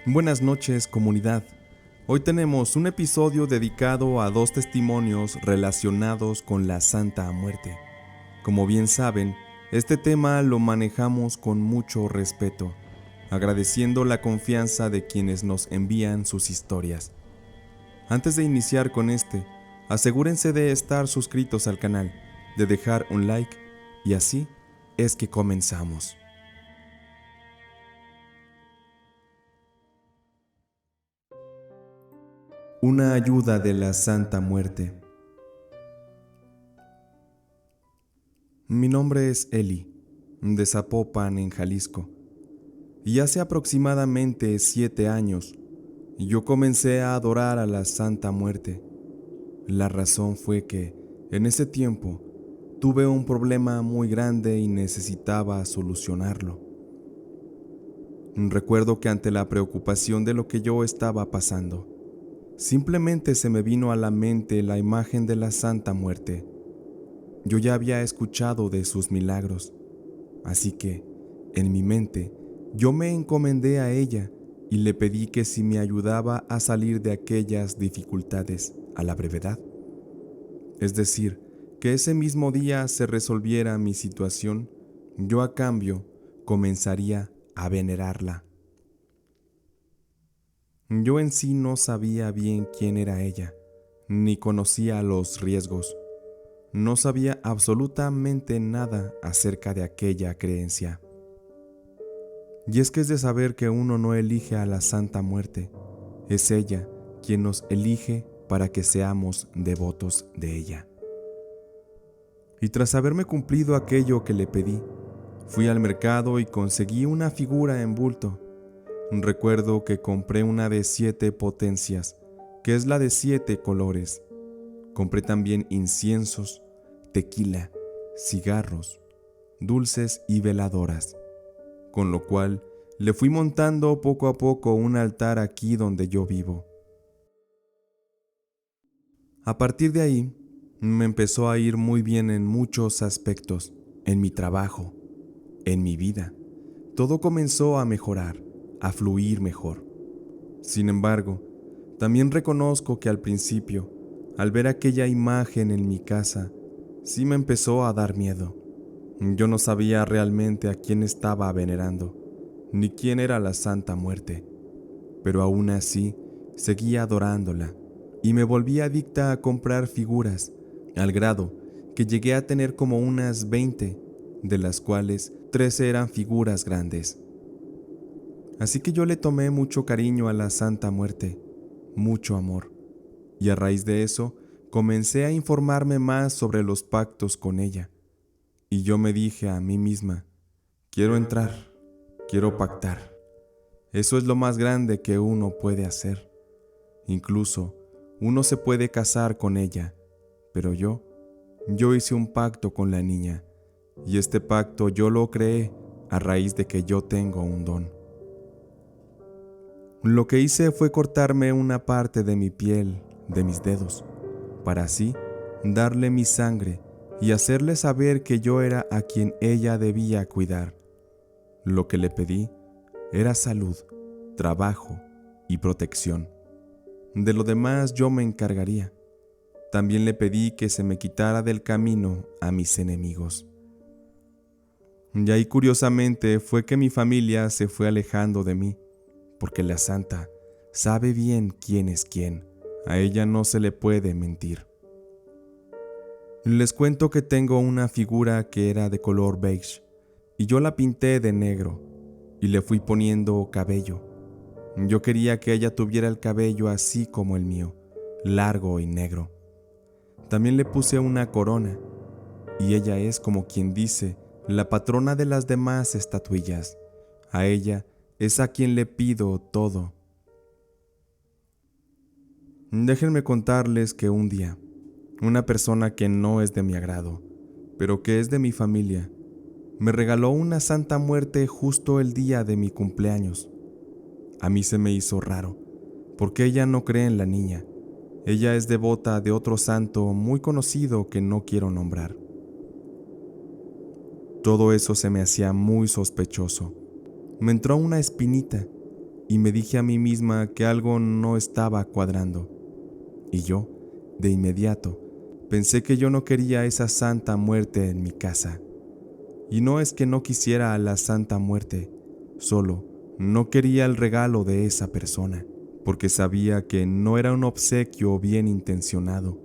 Buenas noches, comunidad. Hoy tenemos un episodio dedicado a dos testimonios relacionados con la Santa Muerte. Como bien saben, este tema lo manejamos con mucho respeto, agradeciendo la confianza de quienes nos envían sus historias. Antes de iniciar con asegúrense de estar suscritos al canal, de dejar un like y así es que comenzamos. Una ayuda de la Santa Muerte. Mi nombre es Eli, de Zapopan, en Jalisco, y hace aproximadamente 7 años yo comencé a adorar a la Santa Muerte. La razón fue que, en ese tiempo, tuve un problema muy grande y necesitaba solucionarlo. Recuerdo que ante la preocupación de lo que yo estaba pasando, simplemente se me vino a la mente la imagen de la Santa Muerte. Yo ya había escuchado de sus milagros, así que, en mi mente, yo me encomendé a ella y le pedí que si me ayudaba a salir de aquellas dificultades a la brevedad, es decir, que ese mismo día se resolviera mi situación, yo a cambio comenzaría a venerarla. Yo en sí no sabía bien quién era ella, ni conocía los riesgos. No sabía absolutamente nada acerca de aquella creencia. Y es que es de saber que uno no elige a la Santa Muerte, es ella quien nos elige para que seamos devotos de ella. Y tras haberme cumplido aquello que le pedí, fui al mercado y conseguí una figura en bulto. Recuerdo que compré una de 7 potencias, que es la de 7 colores. Compré también inciensos, tequila, cigarros, dulces y veladoras, con lo cual le fui montando poco a poco un altar aquí donde yo vivo. A partir de ahí, me empezó a ir muy bien en muchos aspectos, en mi trabajo, en mi vida. Todo comenzó a mejorar, a fluir mejor. Sin embargo, también reconozco que al principio, al ver aquella imagen en mi casa, sí me empezó a dar miedo. Yo no sabía realmente a quién estaba venerando, ni quién era la Santa Muerte, pero aún así seguía adorándola y me volví adicta a comprar figuras, al grado que llegué a tener como unas 20, de las cuales 13 eran figuras grandes. Así que yo le tomé mucho cariño a la Santa Muerte, mucho amor, y a raíz de eso comencé a informarme más sobre los pactos con ella. Y yo me dije a mí misma, quiero entrar, quiero pactar. Eso es lo más grande que uno puede hacer. Incluso uno se puede casar con ella, pero yo hice un pacto con la niña, y este pacto yo lo creé a raíz de que yo tengo un don. Lo que hice fue cortarme una parte de mi piel, de mis dedos, para así darle mi sangre y hacerle saber que yo era a quien ella debía cuidar. Lo que le pedí era salud, trabajo y protección. De lo demás yo me encargaría. También le pedí que se me quitara del camino a mis enemigos. Y ahí curiosamente fue que mi familia se fue alejando de mí, porque la Santa sabe bien quién es quién. A ella no se le puede mentir. Les cuento que tengo una figura que era de color beige, y yo la pinté de negro, y le fui poniendo cabello. Yo quería que ella tuviera el cabello así como el mío, largo y negro. También le puse una corona, y ella es, como quien dice, la patrona de las demás estatuillas. A ella es a quien le pido todo. Déjenme contarles que un día, una persona que no es de mi agrado, pero que es de mi familia, me regaló una Santa Muerte justo el día de mi cumpleaños. A mí se me hizo raro, porque ella no cree en la niña. Ella es devota de otro santo muy conocido que no quiero nombrar. Todo eso se me hacía muy sospechoso. Me entró una espinita y me dije a mí misma que algo no estaba cuadrando. Y yo, de inmediato, pensé que yo no quería esa Santa Muerte en mi casa. Y no es que no quisiera a la Santa Muerte, solo no quería el regalo de esa persona, porque sabía que no era un obsequio bien intencionado.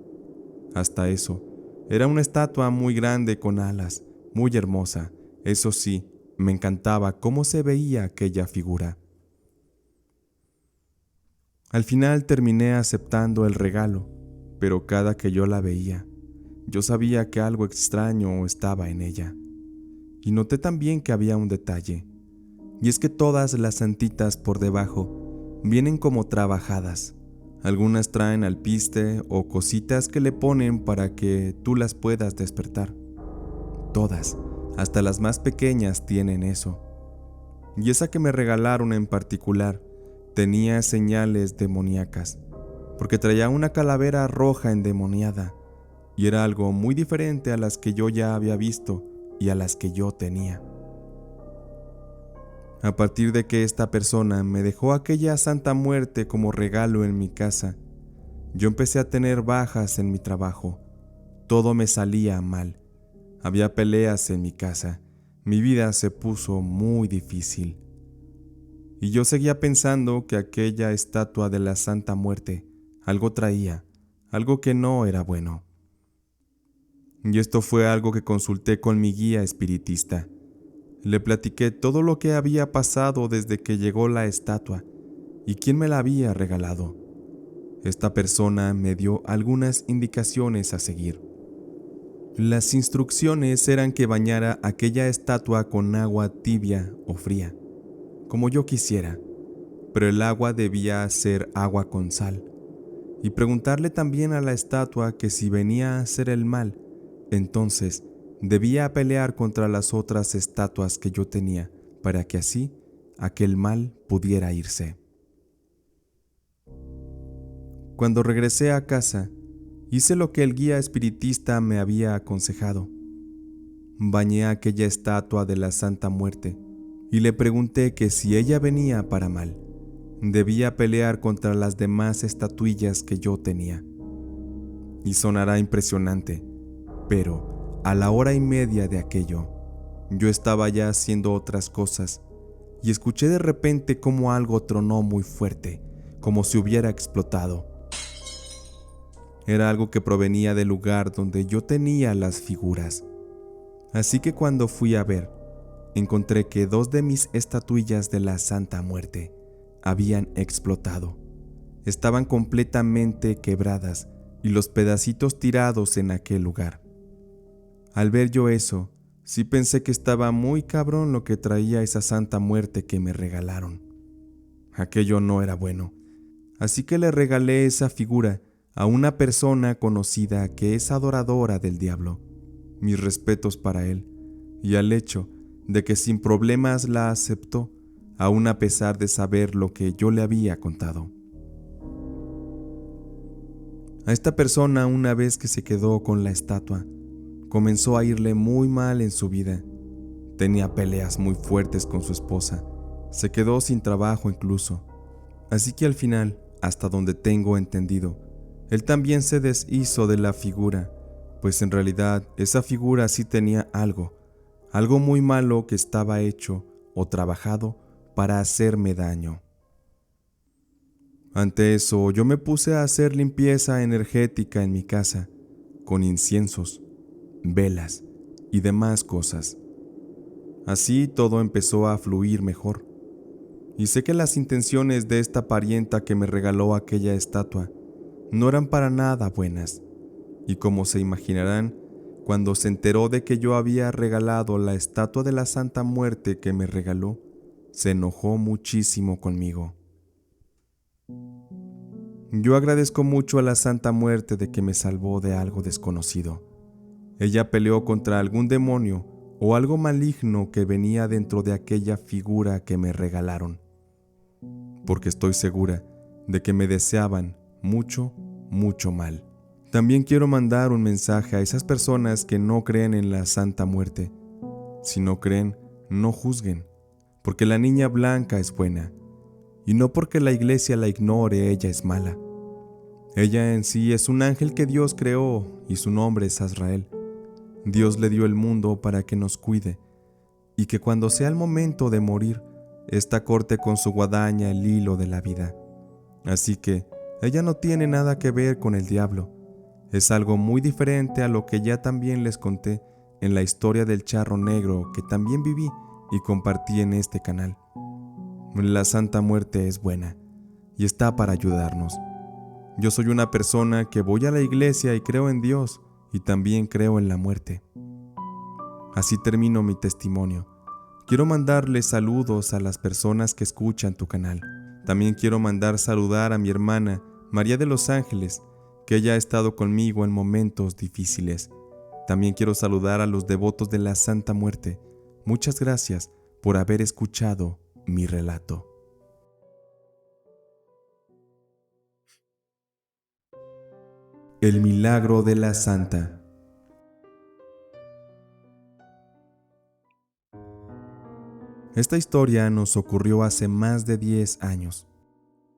Hasta eso, era una estatua muy grande con alas, muy hermosa. Eso sí, me encantaba cómo se veía aquella figura. Al final terminé aceptando el regalo, pero cada que yo la veía, yo sabía que algo extraño estaba en ella. Y noté también que había un detalle, y es que todas las santitas por debajo vienen como trabajadas. Algunas traen alpiste o cositas que le ponen para que tú las puedas despertar. Todas, hasta las más pequeñas, tienen eso. Y esa que me regalaron en particular tenía señales demoníacas, porque traía una calavera roja endemoniada, y era algo muy diferente a las que yo ya había visto y a las que yo tenía. A partir de que esta persona me dejó aquella Santa Muerte como regalo en mi casa, yo empecé a tener bajas en mi trabajo. Todo me salía mal. Había peleas en mi casa. Mi vida se puso muy difícil. Y yo seguía pensando que aquella estatua de la Santa Muerte algo traía, algo que no era bueno. Y esto fue algo que consulté con mi guía espiritista. Le platiqué todo lo que había pasado desde que llegó la estatua y quién me la había regalado. Esta persona me dio algunas indicaciones a seguir. Las instrucciones eran que bañara aquella estatua con agua tibia o fría, como yo quisiera, pero el agua debía ser agua con sal, y preguntarle también a la estatua que si venía a hacer el mal, entonces debía pelear contra las otras estatuas que yo tenía, para que así aquel mal pudiera irse. Cuando regresé a casa, hice lo que el guía espiritista me había aconsejado. Bañé aquella estatua de la Santa Muerte y le pregunté que si ella venía para mal, debía pelear contra las demás estatuillas que yo tenía. Y sonará impresionante, pero a la hora y media de aquello, yo estaba ya haciendo otras cosas y escuché de repente como algo tronó muy fuerte, como si hubiera explotado. Era algo que provenía del lugar donde yo tenía las figuras. Así que cuando fui a ver, encontré que 2 de mis estatuillas de la Santa Muerte habían explotado. Estaban completamente quebradas y los pedacitos tirados en aquel lugar. Al ver yo eso, sí pensé que estaba muy cabrón lo que traía esa Santa Muerte que me regalaron. Aquello no era bueno. Así que le regalé esa figura a una persona conocida que es adoradora del diablo. Mis respetos para él, y al hecho de que sin problemas la aceptó, aun a pesar de saber lo que yo le había contado. A esta persona, una vez que se quedó con la estatua, comenzó a irle muy mal en su vida. Tenía peleas muy fuertes con su esposa, se quedó sin trabajo incluso. Así que al final, hasta donde tengo entendido, él también se deshizo de la figura, pues en realidad esa figura sí tenía algo muy malo que estaba hecho o trabajado para hacerme daño. Ante eso, yo me puse a hacer limpieza energética en mi casa, con inciensos, velas y demás cosas. Así todo empezó a fluir mejor. Y sé que las intenciones de esta parienta que me regaló aquella estatua no eran para nada buenas, y como se imaginarán, cuando se enteró de que yo había regalado la estatua de la Santa Muerte que me regaló, se enojó muchísimo conmigo. Yo agradezco mucho a la Santa Muerte de que me salvó de algo desconocido. Ella peleó contra algún demonio o algo maligno que venía dentro de aquella figura que me regalaron, porque estoy segura de que me deseaban mucho, mucho mal. También quiero mandar un mensaje a esas personas que no creen en la Santa Muerte. Si no creen, no juzguen, porque la niña blanca es buena, y no porque la iglesia la ignore, ella es mala. Ella en sí es un ángel que Dios creó y su nombre es Azrael. Dios le dio el mundo para que nos cuide y que cuando sea el momento de morir, ésta corte con su guadaña el hilo de la vida. Así que ella no tiene nada que ver con el diablo. Es algo muy diferente a lo que ya también les conté en la historia del charro negro que también viví y compartí en este canal. La Santa Muerte es buena y está para ayudarnos. Yo soy una persona que voy a la iglesia y creo en Dios y también creo en la muerte. Así termino mi testimonio. Quiero mandarles saludos a las personas que escuchan tu canal. También quiero mandar saludar a mi hermana María de los Ángeles, que ella ha estado conmigo en momentos difíciles. También quiero saludar a los devotos de la Santa Muerte. Muchas gracias por haber escuchado mi relato. El milagro de la Santa. Esta historia nos ocurrió hace más de 10 años.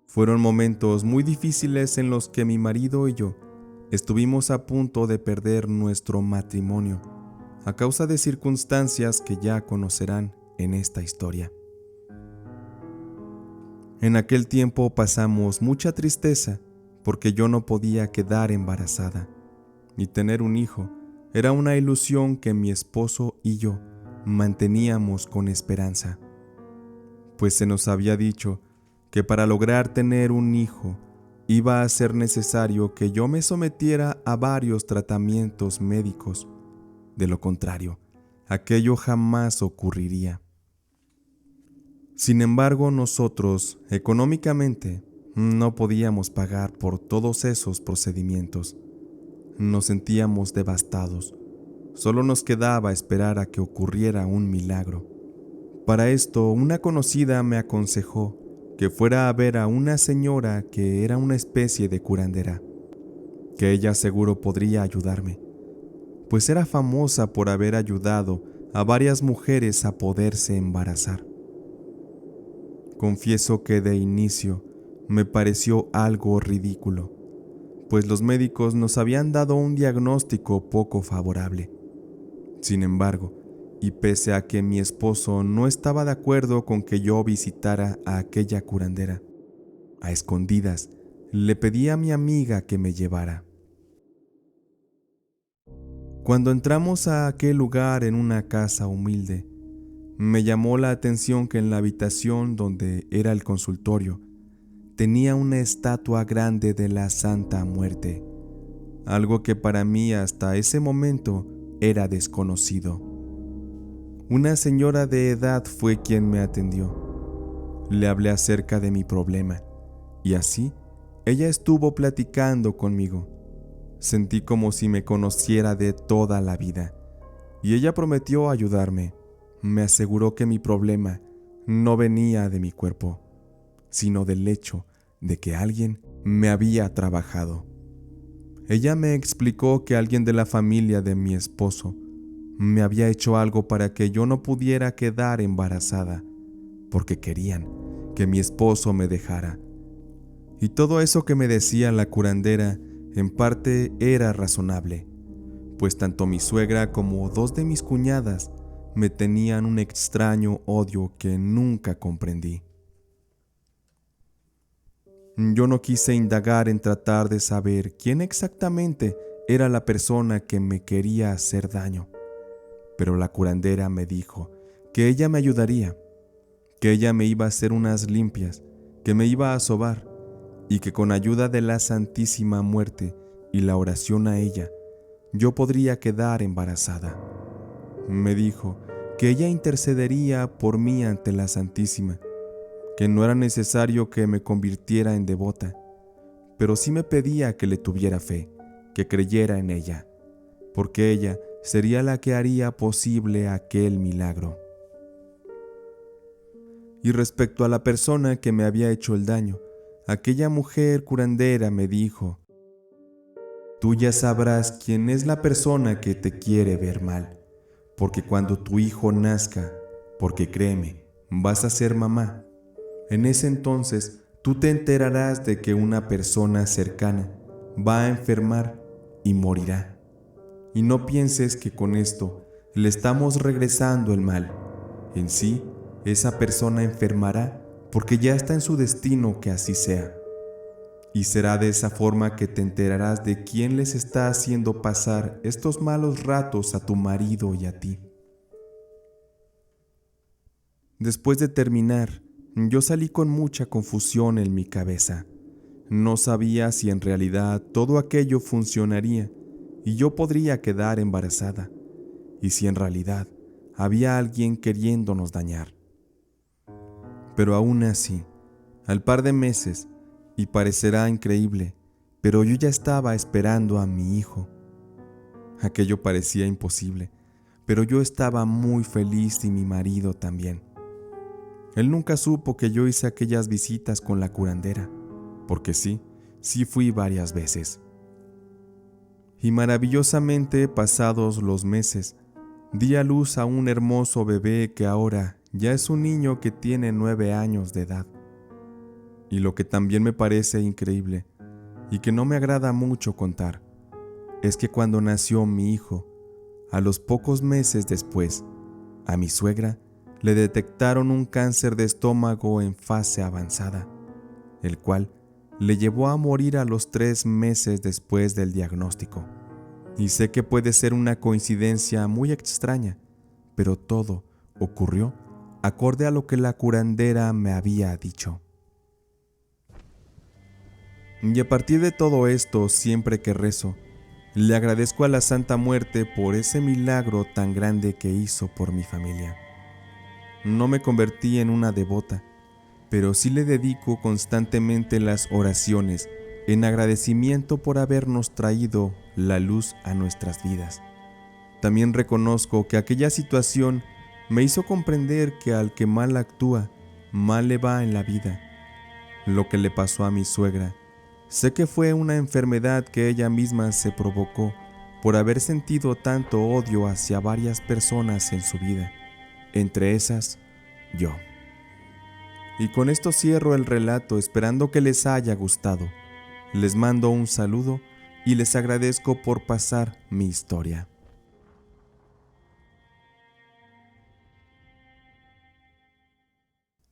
Fueron momentos muy difíciles en los que mi marido y yo estuvimos a punto de perder nuestro matrimonio a causa de circunstancias que ya conocerán en esta historia. En aquel tiempo pasamos mucha tristeza porque yo no podía quedar embarazada y tener un hijo era una ilusión que mi esposo y yo manteníamos con esperanza, pues se nos había dicho que para lograr tener un hijo iba a ser necesario que yo me sometiera a varios tratamientos médicos. De lo contrario, aquello jamás ocurriría. Sin embargo, nosotros, económicamente, no podíamos pagar por todos esos procedimientos. Nos sentíamos devastados. Solo nos quedaba esperar a que ocurriera un milagro. Para esto, una conocida me aconsejó que fuera a ver a una señora que era una especie de curandera, que ella seguro podría ayudarme, pues era famosa por haber ayudado a varias mujeres a poderse embarazar. Confieso que de inicio me pareció algo ridículo, pues los médicos nos habían dado un diagnóstico poco favorable. Sin embargo, y pese a que mi esposo no estaba de acuerdo con que yo visitara a aquella curandera, a escondidas le pedí a mi amiga que me llevara. Cuando entramos a aquel lugar en una casa humilde, me llamó la atención que en la habitación donde era el consultorio tenía una estatua grande de la Santa Muerte, algo que para mí hasta ese momento era desconocido. Una señora de edad fue quien me atendió. Le hablé acerca de mi problema y así ella estuvo platicando conmigo. Sentí como si me conociera de toda la vida y ella prometió ayudarme. Me aseguró que mi problema no venía de mi cuerpo, sino del hecho de que alguien me había trabajado. Ella me explicó que alguien de la familia de mi esposo me había hecho algo para que yo no pudiera quedar embarazada, porque querían que mi esposo me dejara. Y todo eso que me decía la curandera en parte era razonable, pues tanto mi suegra como dos de mis cuñadas me tenían un extraño odio que nunca comprendí. Yo no quise indagar en tratar de saber quién exactamente era la persona que me quería hacer daño, pero la curandera me dijo que ella me ayudaría, que ella me iba a hacer unas limpias, que me iba a sobar y que con ayuda de la Santísima Muerte y la oración a ella, yo podría quedar embarazada. Me dijo que ella intercedería por mí ante la Santísima, que no era necesario que me convirtiera en devota, pero sí me pedía que le tuviera fe, que creyera en ella, porque ella sería la que haría posible aquel milagro. Y respecto a la persona que me había hecho el daño, aquella mujer curandera me dijo: tú ya sabrás quién es la persona que te quiere ver mal, porque cuando tu hijo nazca, porque créeme, vas a ser mamá, En ese entonces, tú te enterarás de que una persona cercana va a enfermar y morirá. Y no pienses que con esto le estamos regresando el mal. En sí, esa persona enfermará porque ya está en su destino que así sea. Y será de esa forma que te enterarás de quién les está haciendo pasar estos malos ratos a tu marido y a ti. Después de terminar, yo salí con mucha confusión en mi cabeza. No sabía si en realidad todo aquello funcionaría y yo podría quedar embarazada, y si en realidad había alguien queriéndonos dañar. Pero aún así, al par de meses, y parecerá increíble, pero yo ya estaba esperando a mi hijo. Aquello parecía imposible, pero yo estaba muy feliz y mi marido también. Él nunca supo que yo hice aquellas visitas con la curandera, porque sí fui varias veces. Y maravillosamente, pasados los meses, di a luz a un hermoso bebé que ahora ya es un niño que tiene 9 años de edad. Y lo que también me parece increíble, y que no me agrada mucho contar, es que cuando nació mi hijo, a los pocos meses después, a mi suegra le detectaron un cáncer de estómago en fase avanzada, el cual le llevó a morir a los 3 meses después del diagnóstico. Y sé que puede ser una coincidencia muy extraña, pero todo ocurrió acorde a lo que la curandera me había dicho. Y a partir de todo esto, siempre que rezo, le agradezco a la Santa Muerte por ese milagro tan grande que hizo por mi familia. No me convertí en una devota, pero sí le dedico constantemente las oraciones en agradecimiento por habernos traído la luz a nuestras vidas. También reconozco que aquella situación me hizo comprender que al que mal actúa, mal le va en la vida. Lo que le pasó a mi suegra, sé que fue una enfermedad que ella misma se provocó por haber sentido tanto odio hacia varias personas en su vida, entre esas, yo. Y con esto cierro el relato esperando que les haya gustado. Les mando un saludo y les agradezco por pasar mi historia.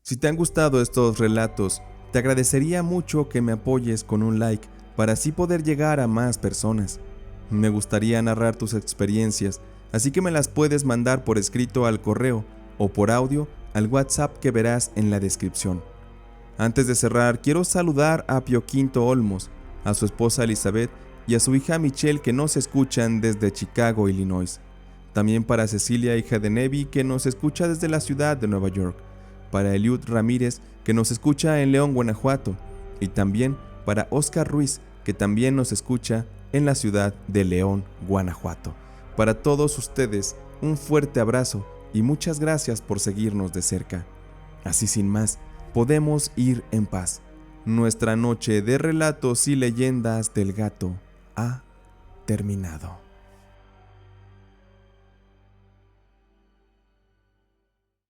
Si te han gustado estos relatos, te agradecería mucho que me apoyes con un like para así poder llegar a más personas. Me gustaría narrar tus experiencias, así que me las puedes mandar por escrito al correo o por audio al WhatsApp que verás en la descripción. Antes de cerrar, quiero saludar a Pio Quinto Olmos, a su esposa Elizabeth y a su hija Michelle que nos escuchan desde Chicago, Illinois. También para Cecilia, hija de Nevi, que nos escucha desde la ciudad de Nueva York. Para Eliud Ramírez, que nos escucha en León, Guanajuato. Y también para Oscar Ruiz, que también nos escucha en la ciudad de León, Guanajuato. Para todos ustedes, un fuerte abrazo y muchas gracias por seguirnos de cerca. Así sin más, podemos ir en paz. Nuestra noche de relatos y leyendas del gato ha terminado.